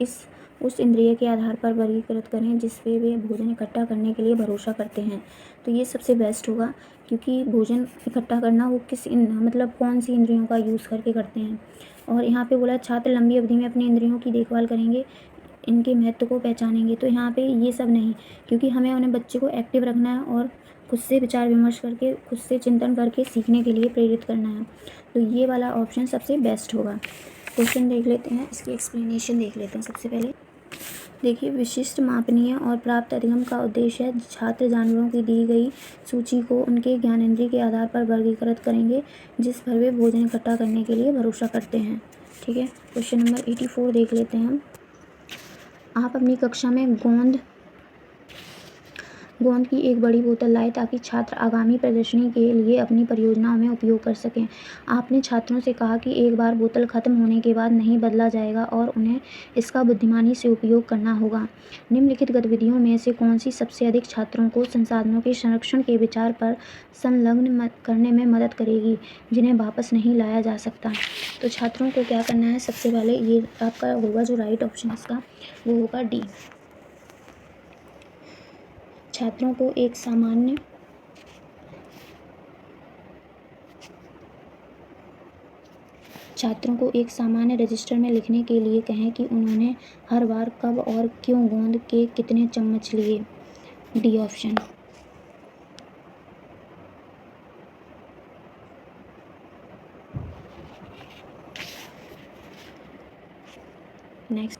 उस इंद्रिय के आधार पर वर्गीकृत करें जिस पे वे भोजन इकट्ठा करने के लिए भरोसा करते हैं। तो ये सबसे बेस्ट होगा क्योंकि भोजन इकट्ठा करना वो मतलब कौन सी इंद्रियों का यूज़ करके करते हैं। और यहाँ पे बोला छात्र लंबी अवधि में अपनी इंद्रियों की देखभाल करेंगे, इनके महत्व को पहचानेंगे। तो यहाँ पे ये सब नहीं, क्योंकि हमें उन्हें बच्चे को एक्टिव रखना है और खुद से विचार विमर्श करके, खुद से चिंतन करके सीखने के लिए प्रेरित करना है। तो ये वाला ऑप्शन सबसे बेस्ट होगा। क्वेश्चन देख लेते हैं, इसकी एक्सप्लेनेशन देख लेते हैं। सबसे पहले देखिए, विशिष्ट मापनीय और प्राप्त अधिगम का उद्देश्य है छात्र जानवरों की दी गई सूची को उनके ज्ञानेंद्रिय के आधार पर वर्गीकृत करेंगे जिस पर वे भोजन इकट्ठा करने के लिए भरोसा करते हैं। ठीक है, क्वेश्चन नंबर 84 देख लेते हैं हम। आप अपनी कक्षा में गोंद की एक बड़ी बोतल लाए ताकि छात्र आगामी प्रदर्शनी के लिए अपनी परियोजनाओं में उपयोग कर सकें। आपने छात्रों से कहा कि एक बार बोतल खत्म होने के बाद नहीं बदला जाएगा और उन्हें इसका बुद्धिमानी से उपयोग करना होगा। निम्नलिखित गतिविधियों में से कौन सी सबसे अधिक छात्रों को संसाधनों के संरक्षण के विचार पर संलग्न करने में मदद करेगी जिन्हें वापस नहीं लाया जा सकता? तो छात्रों को क्या करना है, सबसे पहले ये आपका होगा जो राइट ऑप्शन इसका वो होगा डी। छात्रों को एक सामान्य रजिस्टर में लिखने के लिए कहें कि उन्होंने हर बार कब और क्यों गोंद के कितने चम्मच लिए। D option. नेक्स्ट,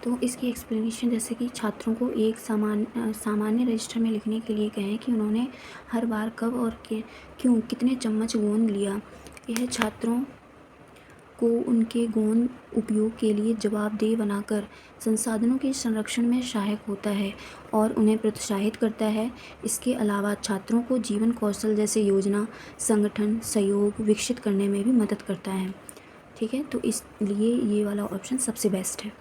तो इसकी एक्सप्लेनेशन, जैसे कि छात्रों को एक सामान्य रजिस्टर में लिखने के लिए कहें कि उन्होंने हर बार कब और क्यों कितने चम्मच गोंद लिया। यह छात्रों को उनके गोंद उपयोग के लिए जवाबदेह बनाकर संसाधनों के संरक्षण में सहायक होता है और उन्हें प्रोत्साहित करता है। इसके अलावा छात्रों को जीवन कौशल जैसे योजना, संगठन, सहयोग विकसित करने में भी मदद करता है। ठीक है, तो इसलिए ये वाला ऑप्शन सबसे बेस्ट है।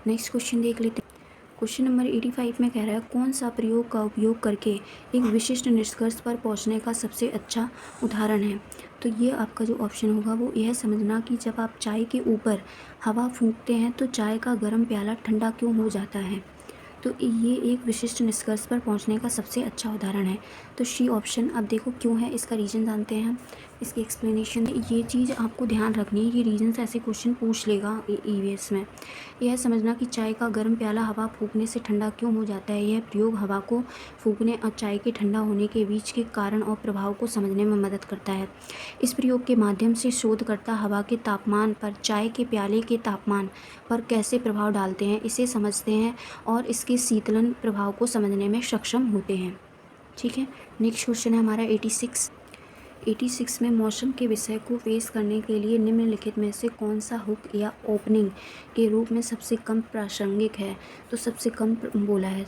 नेक्स्ट क्वेश्चन देख लेते हैं। क्वेश्चन नंबर 85 में कह रहा है, कौन सा प्रयोग का उपयोग करके एक विशिष्ट निष्कर्ष पर पहुंचने का सबसे अच्छा उदाहरण है। तो ये आपका जो ऑप्शन होगा वो यह समझना कि जब आप चाय के ऊपर हवा फूंकते हैं तो चाय का गर्म प्याला ठंडा क्यों हो जाता है। तो ये एक विशिष्ट निष्कर्ष पर पहुंचने का सबसे अच्छा उदाहरण है। तो सी ऑप्शन। अब देखो क्यों है, इसका रीज़न जानते हैं हम। इसकी एक्सप्लेनेशन, ये चीज़ आपको ध्यान रखनी है, ये रीज़न से ऐसे क्वेश्चन पूछ लेगा ईवीएस में। यह समझना कि चाय का गर्म प्याला हवा फूंकने से ठंडा क्यों हो जाता है। यह प्रयोग हवा को फूंकने और चाय के ठंडा होने के बीच के कारण और प्रभाव को समझने में मदद करता है। इस प्रयोग के माध्यम से शोधकर्ता हवा के तापमान पर चाय के प्याले के तापमान पर कैसे प्रभाव डालते हैं, इसे समझते हैं और इसके शीतलन प्रभाव को समझने में सक्षम होते हैं। ठीक है, नेक्स्ट क्वेश्चन है हमारा 86 में मौसम के विषय को पेश करने के लिए निम्नलिखित में से कौन सा हुक या ओपनिंग के रूप में सबसे कम प्रासंगिक है। तो सबसे कम बोला है।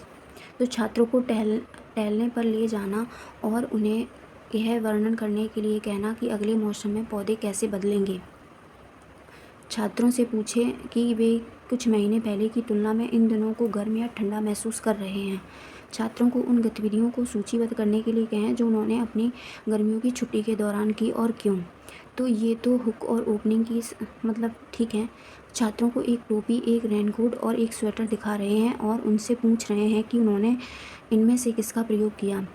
तो छात्रों को टहलने पर ले जाना और उन्हें यह वर्णन करने के लिए कहना कि अगले मौसम में पौधे कैसे बदलेंगे। छात्रों से पूछें कि वे कुछ महीने पहले की तुलना में इन दिनों को गर्म या ठंडा महसूस कर रहे हैं। छात्रों को उन गतिविधियों को सूचीबद्ध करने के लिए कहें जो उन्होंने अपनी गर्मियों की छुट्टी के दौरान की और क्यों। तो ये तो हुक और ओपनिंग की मतलब ठीक है। छात्रों को एक टोपी, एक रेनकोट और एक स्वेटर दिखा रहे हैं और उनसे पूछ रहे हैं कि उन्होंने इनमें से किसका प्रयोग किया।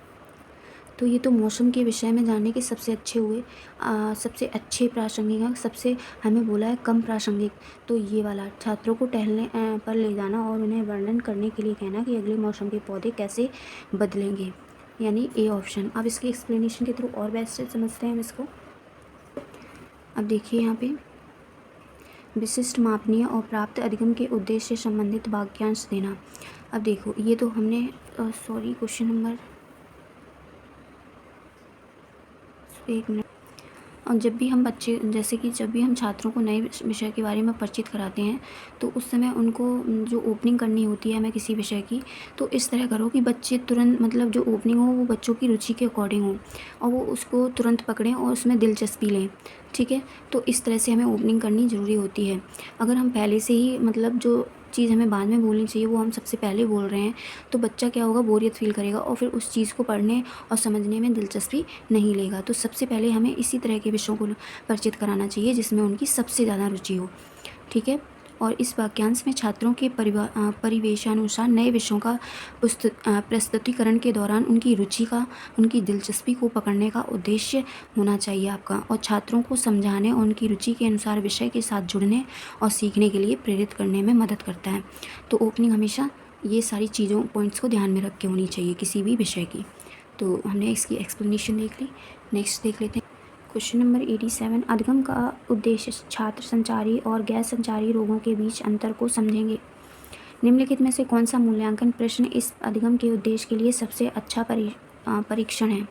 तो ये तो मौसम के विषय में जानने के सबसे अच्छे हुए। सबसे अच्छे प्रासंगिक हैं, सबसे हमें बोला है कम प्रासंगिक। तो ये वाला छात्रों को टहलने पर ले जाना और उन्हें वर्णन करने के लिए कहना कि अगले मौसम के पौधे कैसे बदलेंगे, यानी ए ऑप्शन। अब इसके एक्सप्लेनेशन के थ्रू और बेस्ट से समझते हैं हम इसको। अब देखिए यहाँ पे विशिष्ट, मापनीय और प्राप्त अधिगम के उद्देश्य से संबंधित वाक्यांश देना। अब देखो ये तो हमने क्वेश्चन नंबर, एक मिनट। और जब भी हम जब भी हम छात्रों को नए विषय के बारे में परिचित कराते हैं तो उस समय उनको जो ओपनिंग करनी होती है हमें किसी विषय की, तो इस तरह करो कि बच्चे तुरंत मतलब जो ओपनिंग हो वो बच्चों की रुचि के अकॉर्डिंग हो और वो उसको तुरंत पकड़ें और उसमें दिलचस्पी लें। ठीक है, तो इस तरह से हमें ओपनिंग करनी ज़रूरी होती है। अगर हम पहले से ही मतलब जो चीज़ हमें बाद में बोलनी चाहिए वो हम सबसे पहले बोल रहे हैं तो बच्चा क्या होगा, बोरियत फील करेगा और फिर उस चीज़ को पढ़ने और समझने में दिलचस्पी नहीं लेगा। तो सबसे पहले हमें इसी तरह के विषयों को परिचित कराना चाहिए जिसमें उनकी सबसे ज़्यादा रुचि हो। ठीक है, और इस वाक्यांश में छात्रों के परिवेशानुसार नए विषयों का प्रस्तुतिकरण के दौरान उनकी रुचि का, उनकी दिलचस्पी को पकड़ने का उद्देश्य होना चाहिए आपका, और छात्रों को समझाने और उनकी रुचि के अनुसार विषय के साथ जुड़ने और सीखने के लिए प्रेरित करने में मदद करता है। तो ओपनिंग हमेशा ये सारी चीज़ों पॉइंट्स को ध्यान में रख के होनी चाहिए किसी भी विषय की। तो हमने इसकी एक्सप्लेनेशन देख ली। नेक्स्ट देख लेते हैं क्वेश्चन नंबर 87। अधिगम का उद्देश्य, छात्र संचारी और गैर संचारी रोगों के बीच अंतर को समझेंगे। निम्नलिखित में से कौन सा मूल्यांकन प्रश्न इस अधिगम के उद्देश्य के लिए सबसे अच्छा परीक्षण है।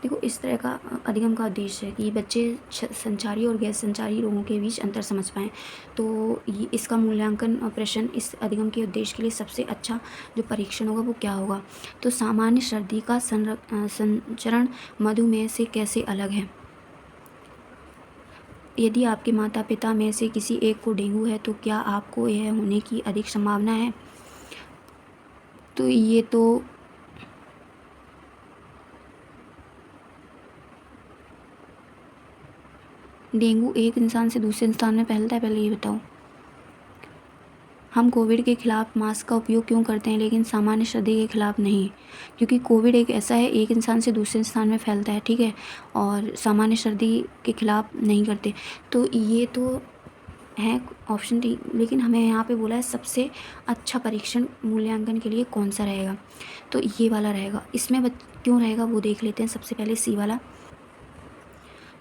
देखो इस तरह का अधिगम का उद्देश्य है कि बच्चे संचारी और गैर संचारी रोगों के बीच अंतर समझ पाएँ। तो इसका मूल्यांकन प्रश्न इस अधिगम के उद्देश्य के लिए सबसे अच्छा जो परीक्षण होगा वो क्या होगा। तो सामान्य सर्दी का संचरण मधुमेह से कैसे अलग है। यदि आपके माता पिता में से किसी एक को डेंगू है तो क्या आपको यह होने की अधिक संभावना है। तो ये तो डेंगू एक इंसान से दूसरे इंसान में फैलता है, पहले ये बताओ। हम कोविड के खिलाफ मास्क का उपयोग क्यों करते हैं लेकिन सामान्य सर्दी के खिलाफ नहीं। क्योंकि कोविड एक ऐसा है, एक इंसान से दूसरे इंसान में फैलता है, ठीक है, और सामान्य सर्दी के खिलाफ नहीं करते। तो ये तो है ऑप्शन डी, लेकिन हमें यहाँ पे बोला है सबसे अच्छा परीक्षण मूल्यांकन के लिए कौन सा रहेगा, तो ये वाला रहेगा। इसमें क्यों रहेगा वो देख लेते हैं। सबसे पहले सी वाला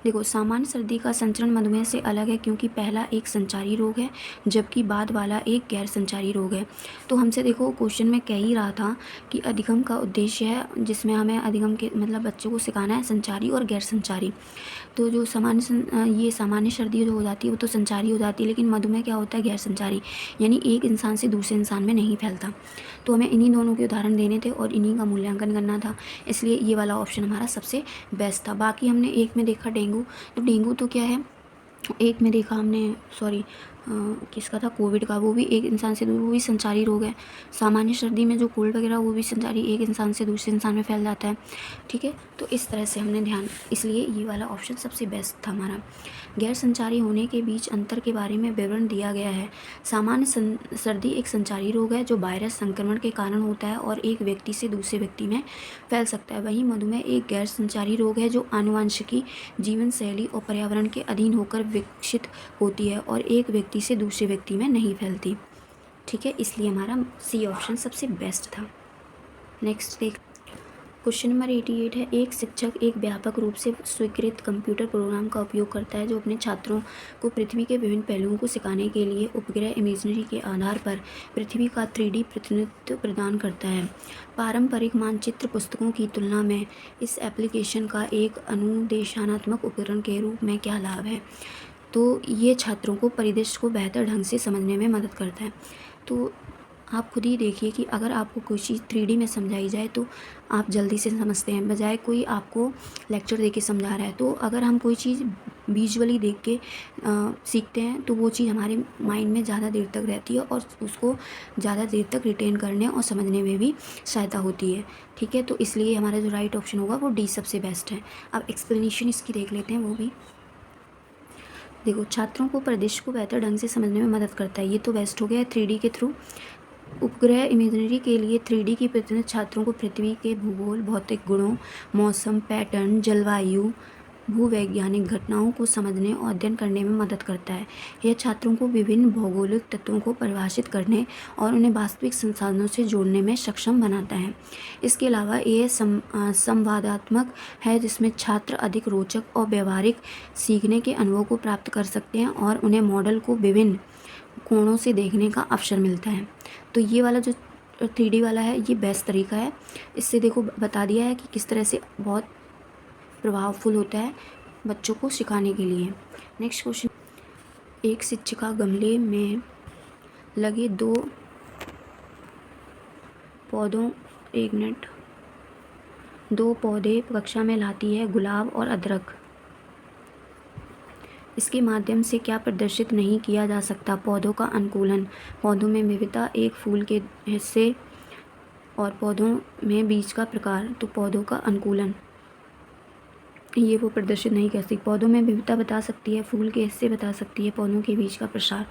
देखो, सामान्य सर्दी का संचरण मधुमेह से अलग है क्योंकि पहला एक संचारी रोग है जबकि बाद वाला एक गैर संचारी रोग है। तो हमसे देखो क्वेश्चन में कह ही रहा था कि अधिगम का उद्देश्य है, जिसमें हमें अधिगम के मतलब बच्चों को सिखाना है संचारी और गैर संचारी। तो जो ये सामान्य सर्दी जो हो जाती है वो तो संचारी हो जाती है, लेकिन मधुमेह क्या होता है, गैर संचारी, यानी एक इंसान से दूसरे इंसान में नहीं फैलता। तो हमें इन्हीं दोनों के उदाहरण देने थे और इन्हीं का मूल्यांकन करना था, इसलिए ये वाला ऑप्शन हमारा सबसे बेस्ट था। बाकी हमने एक में देखा डेंगू, तो डेंगू तो क्या है, एक में देखा हमने सॉरी किसका था, कोविड का, वो भी एक इंसान से वो भी संचारी रोग है। सामान्य सर्दी में जो कोल्ड वगैरह वो भी संचारी, एक इंसान से दूसरे इंसान में फैल जाता है। ठीक है, तो इस तरह से हमने ध्यान, इसलिए ये वाला ऑप्शन सबसे बेस्ट था हमारा। गैर संचारी होने के बीच अंतर के बारे में विवरण दिया गया है। सामान्य सर्दी एक संचारी रोग है जो वायरस संक्रमण के कारण होता है और एक व्यक्ति से दूसरे व्यक्ति में फैल सकता है। वहीं मधुमेह एक गैर संचारी रोग है जो आनुवंशिकी, जीवन शैली और पर्यावरण के अधीन होकर विकसित होती है और एक व्यक्ति से दूसरे व्यक्ति में नहीं फैलती। ठीक है, इसलिए हमारा सी ऑप्शन सबसे बेस्ट था। नेक्स्ट देख, क्वेश्चन नंबर 88 है, एक शिक्षक एक व्यापक रूप से स्वीकृत कंप्यूटर प्रोग्राम का उपयोग करता है जो अपने छात्रों को पृथ्वी के विभिन्न पहलुओं को सिखाने के लिए उपग्रह इमेजरी के आधार पर पृथ्वी का 3D प्रतिनिधित्व प्रदान करता है। पारंपरिक मानचित्र पुस्तकों की तुलना में इस एप्लीकेशन का एक अनुदेशात्मक उपकरण के रूप में क्या लाभ है। तो ये छात्रों को परिदृश्य को बेहतर ढंग से समझने में मदद करता है। तो आप खुद ही देखिए कि अगर आपको कोई चीज़ 3D में समझाई जाए तो आप जल्दी से समझते हैं, बजाय कोई आपको लेक्चर दे के समझा रहा है। तो अगर हम कोई चीज़ विजुअली देख के सीखते हैं तो वो चीज़ हमारे माइंड में ज़्यादा देर तक रहती है और उसको ज़्यादा देर तक रिटेन करने और समझने में भी सहायता होती है। ठीक है, तो इसलिए हमारा जो राइट ऑप्शन होगा वो डी सबसे बेस्ट है। अब एक्सप्लेनेशन इसकी देख लेते हैं वो भी। देखो, छात्रों को परिदृश्य को बेहतर ढंग से समझने में मदद करता है, ये तो बेस्ट हो गया 3D के थ्रू। उपग्रह इमेजरी के लिए 3D की प्रतिनिधि छात्रों को पृथ्वी के भूगोल, भौतिक गुणों, मौसम पैटर्न, जलवायु, भूवैज्ञानिक घटनाओं को समझने और अध्ययन करने में मदद करता है। यह छात्रों को विभिन्न भौगोलिक तत्वों को परिभाषित करने और उन्हें वास्तविक संसाधनों से जोड़ने में सक्षम बनाता है। इसके अलावा यह संवादात्मक है जिसमें छात्र अधिक रोचक और व्यवहारिक सीखने के अनुभव को प्राप्त कर सकते हैं और उन्हें मॉडल को विभिन्न कोणों से देखने का अवसर मिलता है। तो ये वाला जो 3D वाला है ये बेस्ट तरीका है। इससे देखो बता दिया है कि किस तरह से बहुत प्रभावफुल होता है बच्चों को सिखाने के लिए। नेक्स्ट क्वेश्चन, एक शिक्षिका गमले में लगे दो पौधे कक्षा में लाती है, गुलाब और अदरक। इसके माध्यम से क्या प्रदर्शित नहीं किया जा सकता। पौधों का अनुकूलन, पौधों में विविधता, एक फूल के हिस्से और पौधों में बीज का प्रकार। तो पौधों का अनुकूलन ये वो प्रदर्शित नहीं कर सकती। पौधों में विविधता बता सकती है, फूल के हिस्से बता सकती है, पौधों के बीज का प्रसार,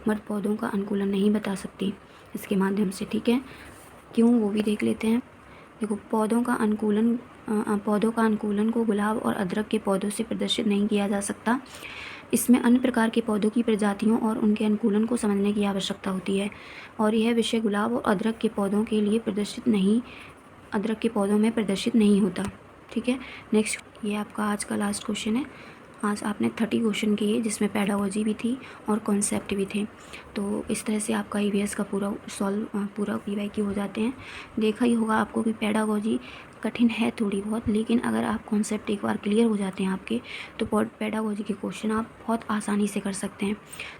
मगर पौधों का अनुकूलन नहीं बता सकती इसके माध्यम से। ठीक है, क्यों वो भी देख लेते हैं। देखो, पौधों का अनुकूलन को गुलाब और अदरक के पौधों से प्रदर्शित नहीं किया जा सकता। इसमें अन्य प्रकार के पौधों की प्रजातियों और उनके अनुकूलन को समझने की आवश्यकता होती है और यह विषय गुलाब और अदरक के पौधों के लिए अदरक के पौधों में प्रदर्शित नहीं होता। ठीक है, नेक्स्ट, ये आपका आज का लास्ट क्वेश्चन है। आज आपने 30 क्वेश्चन किए जिसमें पेडागोजी भी थी और कॉन्सेप्ट भी थे। तो इस तरह से आपका ईवीएस का पूरा पीवाईक्यू हो जाते हैं। देखा ही होगा आपको कि पेडागोजी कठिन है थोड़ी बहुत, लेकिन अगर आप कॉन्सेप्ट एक बार क्लियर हो जाते हैं आपके, तो पेडागोजी के क्वेश्चन आप बहुत आसानी से कर सकते हैं।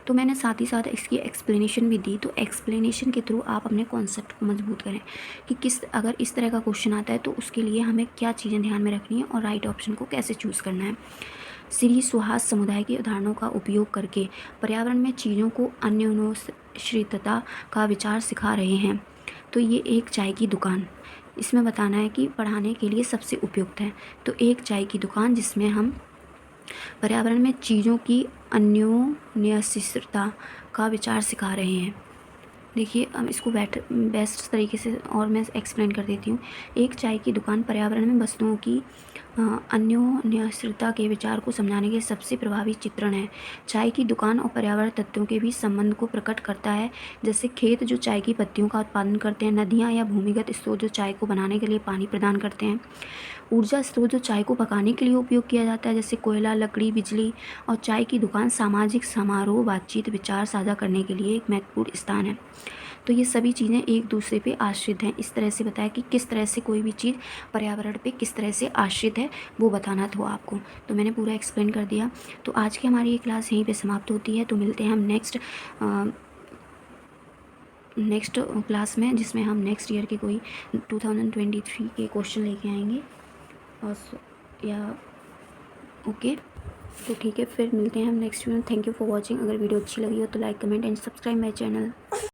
तो मैंने साथ ही साथ इसकी एक्सप्लेनेशन भी दी, तो एक्सप्लेनेशन के थ्रू आप अपने कॉन्सेप्ट को मजबूत करें कि अगर इस तरह का क्वेश्चन आता है तो उसके लिए हमें क्या चीज़ें ध्यान में रखनी है और राइट ऑप्शन को कैसे चूज़ करना है। श्री सुहास समुदाय की उदाहरणों का उपयोग करके पर्यावरण में चीज़ों को अन्योन्याश्रितता का विचार सिखा रहे हैं। तो ये एक चाय की दुकान, इसमें बताना है कि पढ़ाने के लिए सबसे उपयुक्त है। तो एक चाय की दुकान जिसमें हम पर्यावरण में चीज़ों की अन्योन्याश्रितता का विचार सिखा रहे हैं। देखिए अब इसको बेस्ट तरीके से और मैं एक्सप्लेन कर देती हूँ। एक चाय की दुकान पर्यावरण में वस्तुओं की अन्योन्याश्रितता के विचार को समझाने के सबसे प्रभावी चित्रण है। चाय की दुकान और पर्यावरण तत्वों के बीच संबंध को प्रकट करता है, जैसे खेत जो चाय की पत्तियों का उत्पादन करते हैं, नदियाँ या भूमिगत स्रोत जो चाय को बनाने के लिए पानी प्रदान करते हैं, ऊर्जा स्रोत जो चाय को पकाने के लिए उपयोग किया जाता है, जैसे कोयला, लकड़ी, बिजली, और चाय की दुकान सामाजिक समारोह, बातचीत, विचार साझा करने के लिए एक महत्वपूर्ण स्थान है। तो ये सभी चीज़ें एक दूसरे पे आश्रित हैं। इस तरह से बताया कि किस तरह से कोई भी चीज़ पर्यावरण पे किस तरह से आश्रित है, वो बताना था आपको। तो मैंने पूरा एक्सप्लेन कर दिया। तो आज की हमारी ये क्लास यहीं पे समाप्त होती है। तो मिलते हैं हम नेक्स्ट क्लास में, जिसमें हम नेक्स्ट ईयर के कोई 2023 के क्वेश्चन लेके आएंगे। और या ओके, तो ठीक है, फिर मिलते हैं हम नेक्स्ट वीडियो में। Thank you for watching. अगर वीडियो अच्छी लगी हो तो like, comment and subscribe my channel.